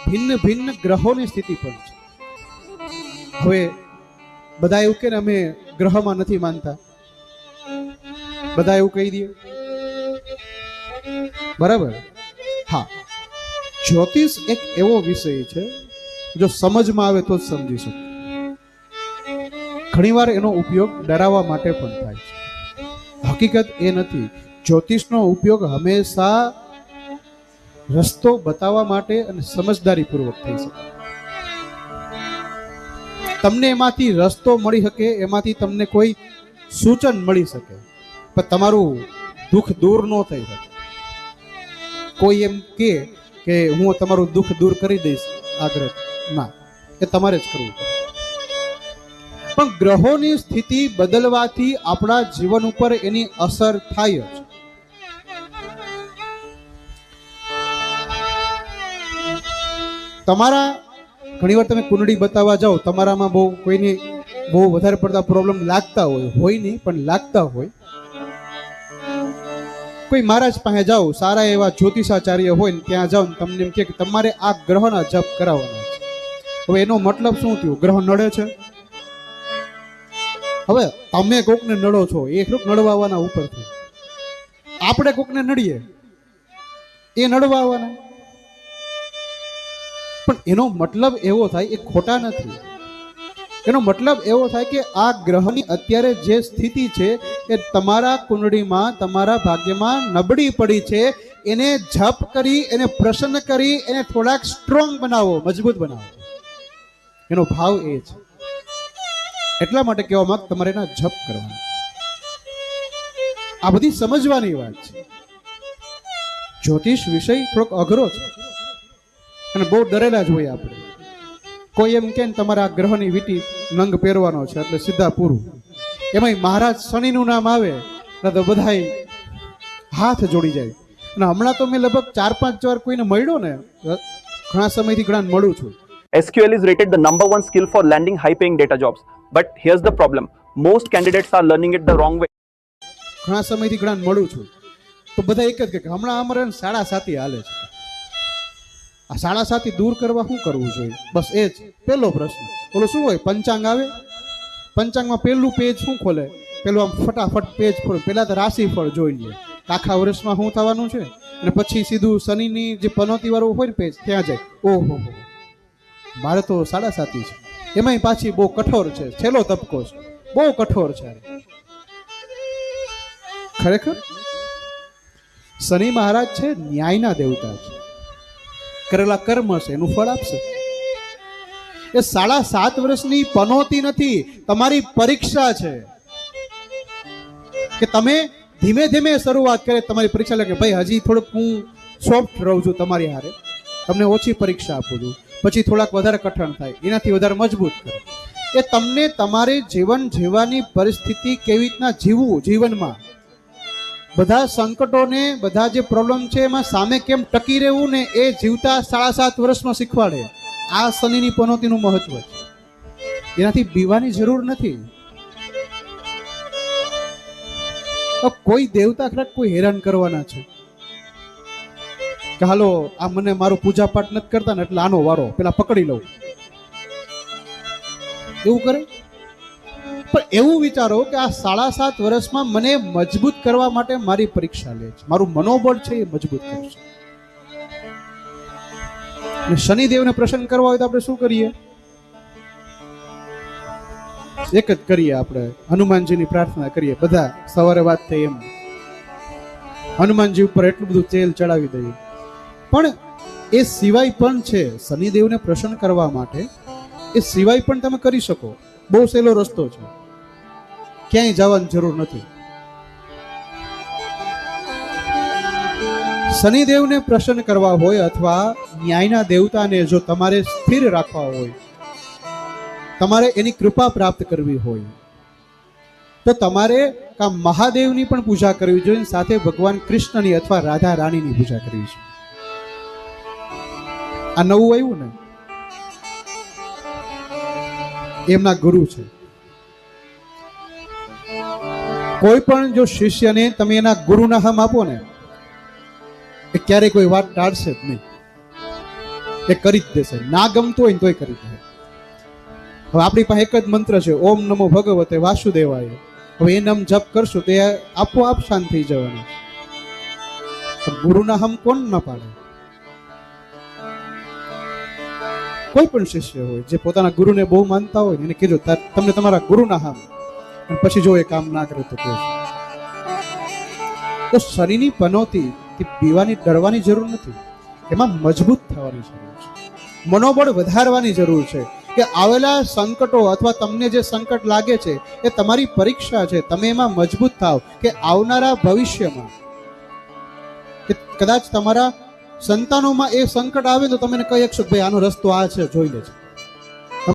ભિન્ન ભિન્ન ગ્રહોની સ્થિતિ પણ છે. હવે બધા એવું કે અમે ગ્રહમાં નથી માનતા, બધા એવું કહી દે, બરાબર? હા, જ્યોતિષ એક એવો વિષય છે જો સમજમાં આવે તો જ સમજી શકે. ઘણીવાર એનો ઉપયોગ ડરાવવા માટે પણ થાય છે. હકીકત એ નથી. જ્યોતિષનો ઉપયોગ હંમેશા રસ્તો બતાવવા માટે અને સમજદારીપૂર્વક થઈ શકે. તમને એમાંથી રસ્તો મળી શકે, એમાંથી તમને કોઈ સૂચન મળી શકે, પણ તમારું દુઃખ દૂર ન થઈ શકે. કોઈ એમ કે હું તમારું દુઃખ દૂર કરી દઈશ આગ્રહ, ના, એ તમારે જ કરવું પડે. પણ ગ્રહોની સ્થિતિ બદલવાથી આપણા જીવન ઉપર એની અસર થાય જ. તમારા ઘણીવાર તમે કુંડળી બતાવવા જાઓ, તમારામાં બહુ વધારે પડતા પ્રોબ્લેમ લાગતા હોય નહીં, પણ લાગતા હોય. કોઈ મહારાજ પાસે જાઓ, સારા એવા જ્યોતિષાચાર્ય હોય ને ત્યાં જાઓ ને તમને એમ કે તમારે આ ગ્રહના જપ કરાવવાના છે. હવે એનો મતલબ શું થયું? ગ્રહ નડે છે. હવે તમે કોકને નડો છો, એ થોડુંક નડવાના ઉપરથી. આપણે કોકને નડીએ, એ નડવાના. પણ એનો મતલબ એવો થાય, એ ખોટા નથી. એનો મતલબ એવો થાય કે આ ગ્રહની અત્યારે જે સ્થિતિ છે એ તમારા કુંડળીમાં, તમારા ભાગ્યમાં નબળી પડી છે. એને જપ કરી, એને પ્રસન્ન કરી, એને થોડાક સ્ટ્રોંગ બનાવો, મજબૂત બનાવો. એનો ભાવ એ છે. એટલા માટે કહેવામાં તમારે એના જપ કરવાના. આ બધી સમજવાની વાત છે. જ્યોતિષ વિષય થોડોક અઘરો છે અને બહુ ડરેલા જ હોય આપણે. કોઈ એમ કે તમારા ગ્રહની વીટી નંગ પહેરવાનો છે એટલે સીધા પૂરું. એમાંય મહારાજ શનિનું નામ આવે તો બધાય હાથ જોડી જાય. અને હમણાં તો મેં લગભગ 4-5 વાર કોઈને મળ્યો ને, ઘણા સમયથી ઘણા મળું છું. SQL is rated the #1 skill for landing high-paying data jobs. But here's the problem. Most candidates are learning it the wrong way. ઘણા સમયથી ઘણા મળું છું તો બધા એક જ કે હમણાં અમારે 7.5 હાલે છે. આ 7.5 દૂર કરવા શું કરવું જોઈએ? બસ એ જ પહેલો પ્રશ્ન. ઓલો શું હોય, પંચાંગ આવે, પંચાંગમાં પહેલું પેજ શું ખોલે? પેલું આમ ફટાફટ પેજ ખોલે. પહેલા તો રાશિફળ જોઈ લે, આખા વર્ષમાં શું થવાનું છે, અને પછી સીધું શનિની જે પનોતી વાળું હોય ને પેજ, ત્યાં જાય. ઓહો, મારે તો 7.5 છે. એમાંય પાછી બહુ કઠોર છે, છેલ્લો તબકો છે, બહુ કઠોર છે. ખરેખર શનિ મહારાજ છે ન્યાયના દેવતા છે. કરેલા કર્મ છે એનું ફળ આપશે. એ 7.5 વર્ષની પનોતી નથી, તમારી પરીક્ષા છે. કે તમે ધીમે ધીમે શરૂઆત કરે. તમારી પરીક્ષા લે કે ભાઈ હજી થોડુંક હું સોફ્ટ રહું છું તમારી હારે, તમને ઓછી પરીક્ષા આપું છું, પછી થોડાક વધારે કઠણ થાય, એનાથી વધારે મજબૂત કરે. એ તમને તમારે જીવન જીવવાની પરિસ્થિતિ કેવી રીતના જીવવું, જીવનમાં બધા સંકટોને, બધા જે પ્રોબ્લેમ છે એમાં સામે કેમ ટકી રહેવું ને, એ જીવતા 7.5 વર્ષમાં શીખવાડે. આ શનિની પનોતીનું મહત્વ છે. એનાથી બીવાની જરૂર નથી. કોઈ દેવતા ખરા કોઈ હેરાન કરવાના છે કે હાલો આ મને મારું પૂજા પાઠ નથી કરતા ને એટલે આનો વારો પેલા પકડી લઉં, એવું કરે? પણ એવું વિચારો કે આ 7.5 વર્ષમાં મને મજબૂત કરવા માટે મારી પરીક્ષા લે છે, મારું મનોબળ છે એ મજબૂત કરશે. અને શનિદેવને પ્રસન્ન કરવા હોય તો આપણે શું કરીએ? એક જ કરીએ, આપણે હનુમાનજીની પ્રાર્થના કરીએ. બધા સવારે વાત થઈ એમ હનુમાનજી ઉપર એટલું બધું તેલ ચડાવી દઈએ. પણ એ સિવાય પણ છે શનિદેવને પ્રસન્ન કરવા માટે, એ સિવાય પણ તમે કરી શકો. બહુ સહેલો રસ્તો છે, ક્યાંય જવાની જરૂર નથી. શનિદેવને પ્રસન્ન કરવા હોય અથવા ન્યાયના દેવતાને જો તમારે સ્થિર રાખવા હોય, તમારે એની કૃપા પ્રાપ્ત કરવી હોય, તો તમારે મહાદેવની પણ પૂજા કરવી જોઈએ, સાથે ભગવાન કૃષ્ણની અથવા રાધા રાણીની પૂજા કરવી છે. આ નવું આવ્યું ને, એમના ગુરુ છે. કોઈ પણ જો શિષ્યને તમે એના ગુરુના નામ આપો ને, એ ક્યારેય કોઈ વાત ટાળશે જ નહીં. એ કરી જ દેશે, ના ગમતું હોય ને તોય કરી દે. હવે આપણી પાસે એક જ મંત્ર છે, ઓમ નમો ભગવતે વાસુદેવાય. હવે એ નામ જપ કરશું તો એ આપોઆપ શાંત થઈ જવાનું. ગુરુના હમ કોણ ન પાડે? કોઈ પણ શિષ્ય હોય જે પોતાના ગુરુને બહુ માનતા હોય એને કીધું તમને તમારા ગુરુના હમ, અને પછી જો એ કામ ના કરે તો કહેજો. તો શનિની પનોતી પીવાની ડરવાની જરૂર નથી, એમાં મજબૂત થવાની જરૂર છે, મનોબળ વધારવાની જરૂર છે કે આવેલા સંકટો અથવા તમને જે સંકટ લાગે છે એ તમારી પરીક્ષા છે. તમે એમાં મજબૂત થાવ કે આવનારા ભવિષ્યમાં કે કદાચ તમારા સંતાનોમાં એ સંકટ આવે તો તમે કહી શકશો ભાઈ આનો રસ્તો આ છે, જોઈ લેજો.